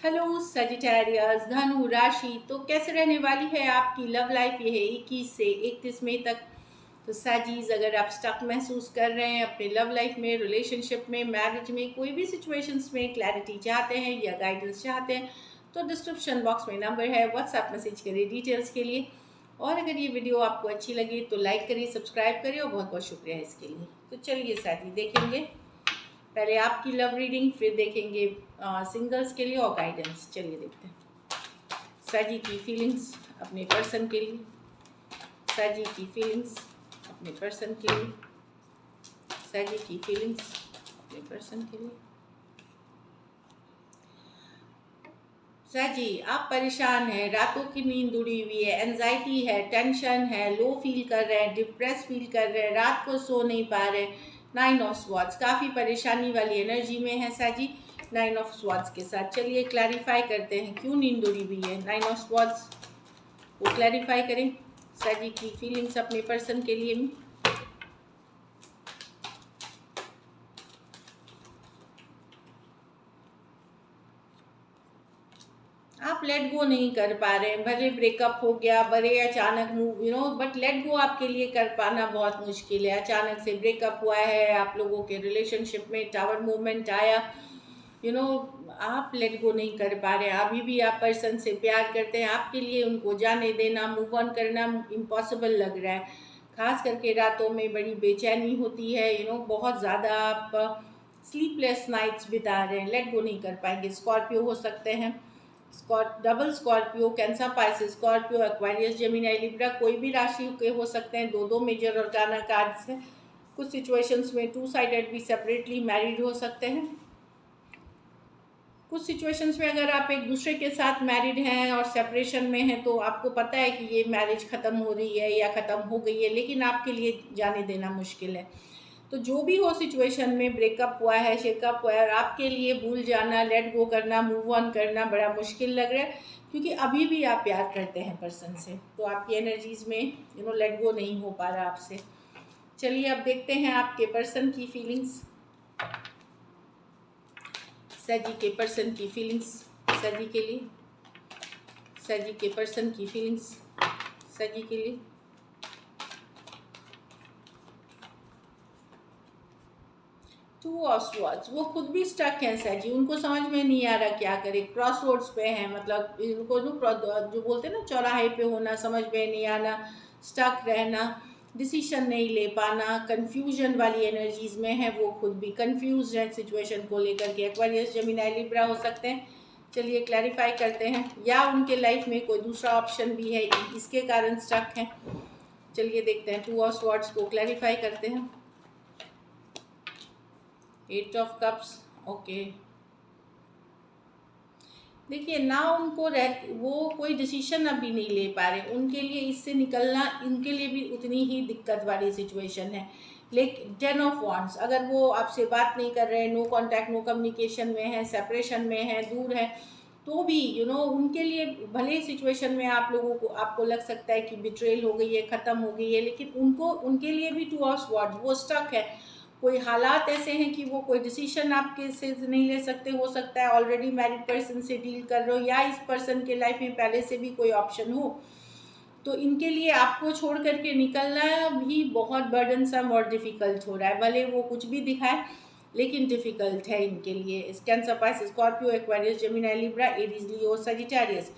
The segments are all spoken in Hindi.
हेलो सजिटेरियस धनु राशि तो कैसे रहने वाली है आपकी लव लाइफ। ये है 21 से 31 मई तक। तो साजीज, अगर आप स्टक महसूस कर रहे हैं अपने लव लाइफ में, रिलेशनशिप में, मैरिज में, कोई भी सिचुएशंस में क्लैरिटी चाहते हैं या गाइडेंस चाहते हैं तो डिस्क्रिप्शन बॉक्स में नंबर है, व्हाट्सएप मैसेज करिए डिटेल्स के लिए। और अगर ये वीडियो आपको अच्छी लगी तो लाइक करिए, सब्सक्राइब करिए और बहुत बहुत शुक्रिया इसके लिए। तो चलिए साजी देखेंगे पहले आपकी लव रीडिंग, फिर देखेंगे सिंगल्स के लिए और गाइडेंस। चलिए देखते हैं साजी की फीलिंग्स अपने पर्सन के लिए। साजी की फीलिंग्स अपने पर्सन के लिए। साजी की फीलिंग्स अपने पर्सन के लिए। साजी, आप परेशान हैं, रातों की नींद उड़ी हुई है, एंजाइटी है, टेंशन है, लो फील कर रहे हैं, डिप्रेस फील कर रहे हैं, रात को सो नहीं पा रहे। 9 ऑफ स्वॉर्ड्स काफ़ी परेशानी वाली एनर्जी में है साजी 9 ऑफ स्वॉर्ड्स के साथ। चलिए क्लैरिफाई करते हैं क्यों नींद उड़ी हुई है 9 ऑफ स्वॉर्ड्स, वो क्लैरिफाई करें साजी की फीलिंग्स अपने पर्सन के लिए। आप लेट गो नहीं कर पा रहे हैं, भले ब्रेकअप हो गया, भले अचानक मूव बट लेट गो आपके लिए कर पाना बहुत मुश्किल है। अचानक से ब्रेकअप हुआ है, आप लोगों के रिलेशनशिप में टावर मूवमेंट आया, यू नो आप लेट गो नहीं कर पा रहे हैं। अभी भी आप पर्सन से प्यार करते हैं, आपके लिए उनको जाने देना, मूव ऑन करना इम्पॉसिबल लग रहा है। खास करके रातों में बड़ी बेचैनी होती है, बहुत ज़्यादा आप स्लीपलेस नाइट्स बिता रहे हैं, लेट गो नहीं कर पाएंगे। स्कॉर्पियो हो सकते हैं, double Scorpio, cancer, Pisces, Scorpio, Aquarius, Gemini, Libra, कोई भी राशि के हो सकते हैं। दो दो मेजर और गाना कार्ड्स हैं। कुछ सिचुएशंस में टू साइडेड भी सेपरेटली मैरिड हो सकते हैं। कुछ सिचुएशंस में अगर आप एक दूसरे के साथ मैरिड हैं और सेपरेशन में हैं तो आपको पता है कि ये मैरिज ख़त्म हो रही है या ख़त्म हो गई है, लेकिन आपके लिए जाने देना मुश्किल है। तो जो भी हो सिचुएशन में, ब्रेकअप हुआ है, शेकअप हुआ है, और आपके लिए भूल जाना, लेट गो करना, मूव ऑन करना बड़ा मुश्किल लग रहा है, क्योंकि अभी भी आप प्यार करते हैं पर्सन से। तो आपकी एनर्जीज़ में लेट गो नहीं हो पा रहा आपसे। चलिए अब देखते हैं आपके पर्सन की फीलिंग्स। सजी के पर्सन की फीलिंग्स सजी के लिए। सजी के पर्सन की फीलिंग्स सजी के लिए। टू ऑफ स्वॉर्ड्स, वो खुद भी स्टक हैं सजी, उनको समझ में नहीं आ रहा क्या करे, क्रॉस रोड्स पे हैं। मतलब इनको जो बोलते हैं ना, चौराहे पे होना, समझ में नहीं आना, स्टक रहना, डिसीजन नहीं ले पाना, कंफ्यूजन वाली एनर्जीज में है। वो खुद भी कंफ्यूज है सिचुएशन को लेकर के। एक्वेरियस, जेमिनी, लिब्रा हो सकते हैं। चलिए क्लैरिफाई करते हैं, या उनके लाइफ में कोई दूसरा ऑप्शन भी है, इसके कारण स्टक हैं। चलिए देखते हैं, टू ऑफ स्वॉर्ड्स को क्लैरिफाई करते हैं। 8 ऑफ कप्स, ओके। देखिए ना, वो कोई डिसीजन अभी नहीं ले पा रहे। उनके लिए इससे निकलना, उनके लिए भी उतनी ही दिक्कत वाली सिचुएशन है। लेकिन 10 ऑफ वॉन्ड्स, अगर वो आपसे बात नहीं कर रहे हैं, नो कांटेक्ट, नो कम्युनिकेशन में है, सेपरेशन में है, दूर है, तो भी उनके लिए भले सिचुएशन में आप लोगों को, आपको लग सकता है कि बिट्रेल हो गई है, ख़त्म हो गई है, लेकिन उनके लिए भी 2 ऑफ स्वॉर्ड्स, वो स्टक है। कोई हालात ऐसे हैं कि वो कोई डिसीजन आपके से नहीं ले सकते। हो सकता है ऑलरेडी मैरिड पर्सन से डील कर रहे हो, या इस पर्सन के लाइफ में पहले से भी कोई ऑप्शन हो। तो इनके लिए आपको छोड़ करके निकलना भी बहुत बर्डनसम और डिफ़िकल्ट हो रहा है। भले वो कुछ भी दिखाए, लेकिन डिफ़िकल्ट है इनके लिए। Cancer, Pisces, Scorpio, Aquarius, Gemini, Libra, Aries, Leo, Sagittarius.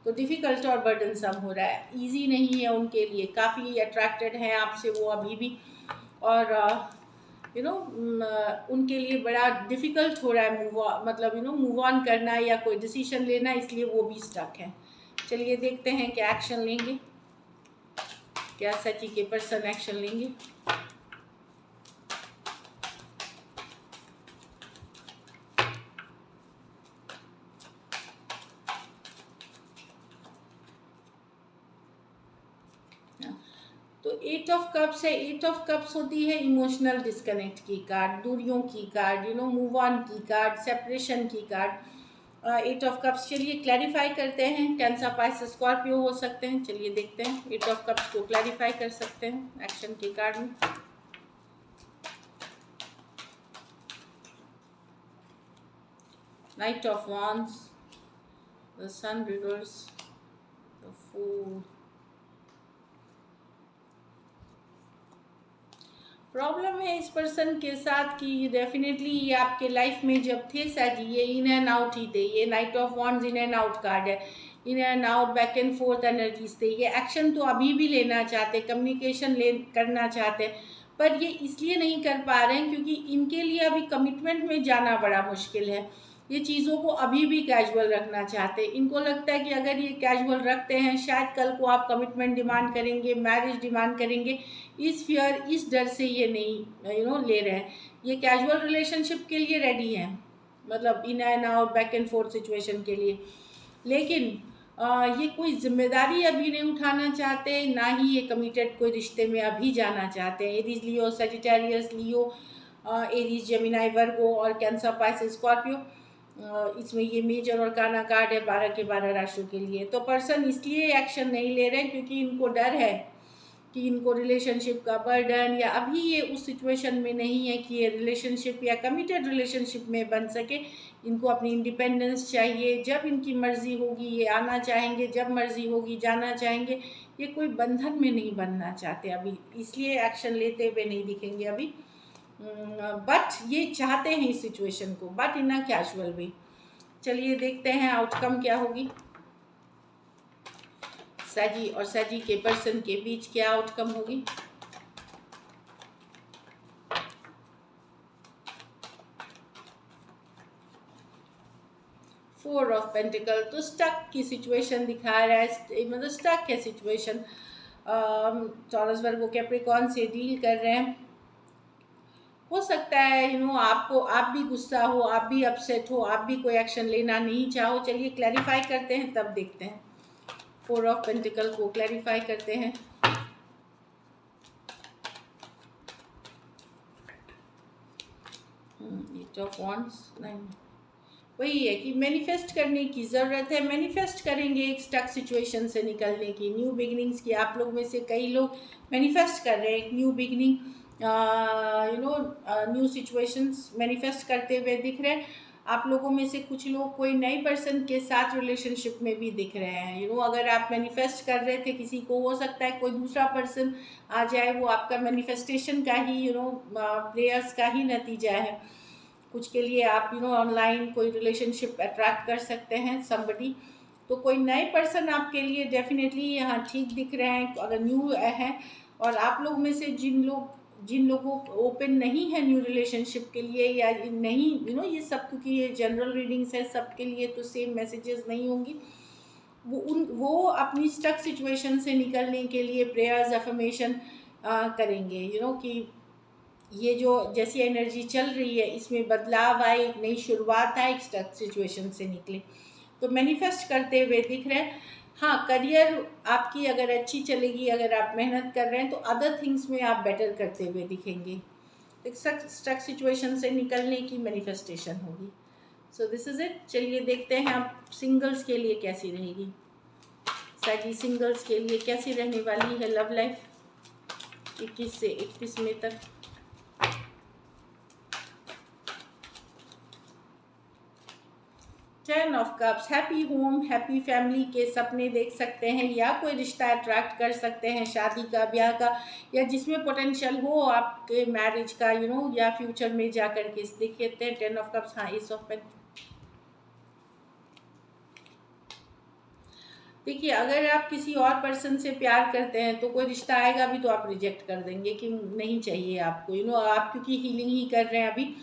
तो डिफ़िकल्ट और बर्डनसम हो रहा है, ईजी नहीं है उनके लिए। काफ़ी अट्रैक्टेड हैं आपसे वो अभी भी, और उनके लिए बड़ा डिफ़िकल्ट हो रहा है मूव ऑन करना या कोई डिसीजन लेना, इसलिए वो भी स्टक हैं। चलिए देखते हैं क्या एक्शन लेंगे, क्या सची के पर्सन एक्शन लेंगे। तो 8 ऑफ कप्स है। 8 ऑफ कप्स होती है इमोशनल डिस्कनेक्ट की कार्ड, दूरियों की कार्ड, मूव ऑन की कार्ड, सेपरेशन की कार्ड। 8 ऑफ कप्स, चलिए क्लैरिफाई करते हैं। कैंसर, पाइसेस, स्कॉर्पियो हो सकते हैं। चलिए देखते हैं 8 ऑफ कप्स को क्लैरिफाई कर सकते हैं एक्शन के कार्ड में। Knight of wands, the sun reversed, the fool. Problem है इस पर्सन के साथ कि डेफिनेटली ये आपके लाइफ में जब थे साजी, ये इन एंड आउट ही थे। ये knight of wands in and out card है, in and out, back and forth energies थे। ये एक्शन तो अभी भी लेना चाहते, कम्युनिकेशन करना चाहते, पर ये इसलिए नहीं कर पा रहे हैं क्योंकि इनके लिए अभी कमिटमेंट में जाना बड़ा मुश्किल है। ये चीज़ों को अभी भी कैजुअल रखना चाहते हैं। इनको लगता है कि अगर ये कैजुअल रखते हैं शायद कल को आप कमिटमेंट डिमांड करेंगे, मैरिज डिमांड करेंगे। इस फियर, इस डर से ये नहीं ले रहे हैं। ये कैजुअल रिलेशनशिप के लिए रेडी हैं, मतलब इन and out, back and fourth situation के लिए। लेकिन ये कोई जिम्मेदारी अभी नहीं उठाना चाहते, ना ही ये कमिटेड कोई रिश्ते में अभी जाना चाहते हैं। एरीज, लियो, सजिटेरियस, लियो, एरीज, जेमिनाई, वर्गो और कैंसर, पाइसेस, स्कॉर्पियो। इसमें ये मेजर और काना कार्ड है 12 के 12 राशियों के लिए। तो पर्सन इसलिए एक्शन नहीं ले रहे हैं क्योंकि इनको डर है कि इनको रिलेशनशिप का बर्डन, या अभी ये उस सिचुएशन में नहीं है कि ये रिलेशनशिप या कमिटेड रिलेशनशिप में बन सके। इनको अपनी इंडिपेंडेंस चाहिए, जब इनकी मर्जी होगी ये आना चाहेंगे, जब मर्जी होगी जाना चाहेंगे। ये कोई बंधन में नहीं बनना चाहते अभी, इसलिए एक्शन लेते हुए नहीं दिखेंगे अभी। बट ये चाहते हैं इस सिचुएशन को, but in a casual way. चलिए देखते हैं आउटकम क्या होगी। साजी और साजी के पर्सन के बीच क्या आउटकम होगी। फोर ऑफ पेंटिकल, तो स्टक की सिचुएशन दिखा रहा है, मतलब स्टक है सिचुएशन। टॉरस, वर्गो, कैप्रिकॉर्न से डील कर रहे हैं। हो सकता है आपको, आप भी गुस्सा हो, आप भी अपसेट हो, आप भी कोई एक्शन लेना नहीं चाहो। चलिए क्लैरिफाई करते हैं, तब देखते हैं। फोर ऑफ पेंटिकल को क्लैरिफाई करते हैं। एट ऑफ वॉन्ड्स, नहीं, वही है कि मैनिफेस्ट करने की ज़रूरत है। मैनिफेस्ट करेंगे एक स्टक सिचुएशन से निकलने की, न्यू बिगनिंग्स की। आप लोग में से कई लोग मैनिफेस्ट कर रहे हैं एक new beginning, new situations manifest करते हुए दिख रहे हैं। आप लोगों में से कुछ लोग कोई नए पर्सन के साथ रिलेशनशिप में भी दिख रहे हैं। अगर आप मैनिफेस्ट कर रहे थे किसी को, हो सकता है कोई दूसरा पर्सन आ जाए, वो आपका मैनिफेस्टेशन का ही प्रेयर्स का ही नतीजा है। कुछ के लिए आप ऑनलाइन कोई रिलेशनशिप अट्रैक्ट कर सकते हैं समबडी। तो कोई नए पर्सन आपके लिए डेफिनेटली यहाँ ठीक दिख रहे हैं अगर न्यू है। और आप लोग में से जिन लोगों ओपन नहीं है न्यू रिलेशनशिप के लिए, या नहीं ये सब, क्योंकि ये जनरल रीडिंग्स है, सबके लिए तो सेम मैसेजेस नहीं होंगी। वो अपनी स्टक सिचुएशन से निकलने के लिए प्रेयर्स, अफर्मेशन करेंगे। कि ये जो जैसी एनर्जी चल रही है इसमें बदलाव आए, एक नई शुरुआत आए, एक स्टक सिचुएशन से निकले। तो मैनिफेस्ट करते हुए दिख रहे हैं। हाँ, करियर आपकी अगर अच्छी चलेगी, अगर आप मेहनत कर रहे हैं, तो अदर थिंग्स में आप बेटर करते हुए दिखेंगे। एक स्टक सिचुएशन से निकलने की मैनिफेस्टेशन होगी। So this is it. चलिए देखते हैं आप सिंगल्स के लिए कैसी रहेगी। साजी, सिंगल्स के लिए कैसी रहने वाली है लव लाइफ 21 से 31 मई तक। Ten of cups, happy home, happy family के सपने देख सकते हैं, या कोई रिश्ता अट्रैक्ट कर सकते हैं, शादी का, ब्याह का, या जिसमें पोटेंशियल हो आपके मैरिज का, या फ्यूचर में जाकर के देखते हैं। टेन ऑफ कप्स, हाँ, एस ऑफ पेंटिकल्स। देखिए, अगर आप किसी और पर्सन से प्यार करते हैं तो कोई रिश्ता आएगा भी तो आप रिजेक्ट कर देंगे कि नहीं चाहिए आपको, आप क्योंकि हीलिंग ही कर रहे हैं अभी।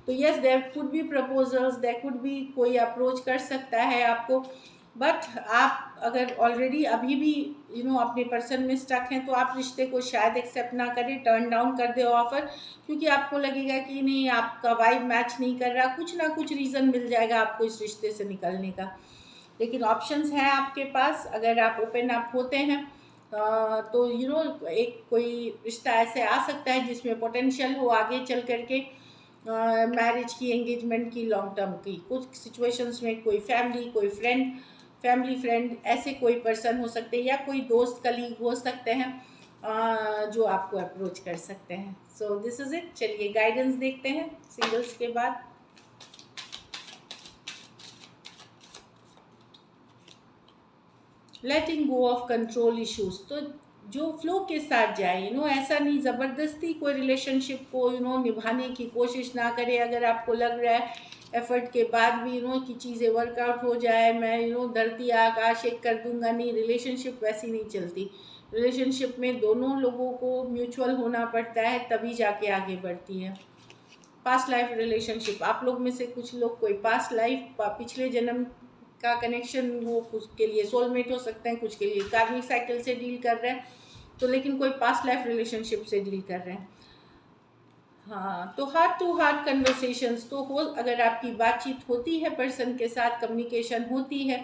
तो yes, there could be proposals, there could be, कोई अप्रोच कर सकता है आपको। बट आप अगर ऑलरेडी अभी भी अपने पर्सन में स्टक हैं तो आप रिश्ते को शायद एक्सेप्ट ना करें, टर्न डाउन कर दे ऑफर, क्योंकि आपको लगेगा कि नहीं, आपका वाइब मैच नहीं कर रहा। कुछ ना कुछ रीज़न मिल जाएगा आपको इस रिश्ते से निकलने का। लेकिन ऑप्शंस हैं आपके पास, अगर आप ओपन अप होते हैं तो एक कोई रिश्ता ऐसे आ सकता है जिसमें पोटेंशियल हो आगे चल करके मैरिज की, एंगेजमेंट की, लॉन्ग टर्म की। कुछ सिचुएशंस में कोई फैमिली फ्रेंड ऐसे कोई पर्सन हो सकते हैं, या कोई दोस्त कलीग हो सकते हैं जो आपको अप्रोच कर सकते हैं। So this is it. चलिए गाइडेंस देखते हैं सिंगल्स के बाद। लेटिंग गो ऑफ कंट्रोल इश्यूज, तो जो फ्लो के साथ जाए, ऐसा नहीं ज़बरदस्ती कोई रिलेशनशिप को निभाने की कोशिश ना करे। अगर आपको लग रहा है एफर्ट के बाद भी कि चीज़ें वर्कआउट हो जाए, मैं धरती आकाश एक कर दूंगा, नहीं, रिलेशनशिप वैसी नहीं चलती। रिलेशनशिप में दोनों लोगों को म्यूचुअल होना पड़ता है, तभी जाके आगे बढ़ती है। पास्ट लाइफ रिलेशनशिप, आप लोग में से कुछ लोग कोई पास्ट लाइफ, पिछले जन्म का कनेक्शन, वो कुछ के लिए सोलमेट हो सकते हैं, कुछ के लिए कार्मिक साइकिल से डील कर रहे हैं, तो लेकिन कोई पास्ट लाइफ रिलेशनशिप से डील कर रहे हैं। हाँ, तो हार्ट टू हार्ट कन्वर्सेशंस तो हो, अगर आपकी बातचीत होती है, पर्सन के साथ कम्युनिकेशन होती है,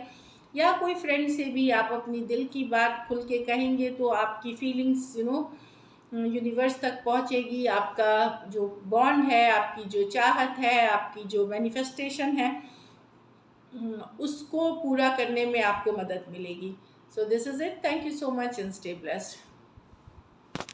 या कोई फ्रेंड से भी आप अपनी दिल की बात खुल के कहेंगे, तो आपकी फीलिंग्स यूनिवर्स तक पहुंचेगी। आपका जो बॉन्ड है, आपकी जो चाहत है, आपकी जो मैनिफेस्टेशन है, उसको पूरा करने में आपको मदद मिलेगी। So this is it, thank you so much and stay blessed.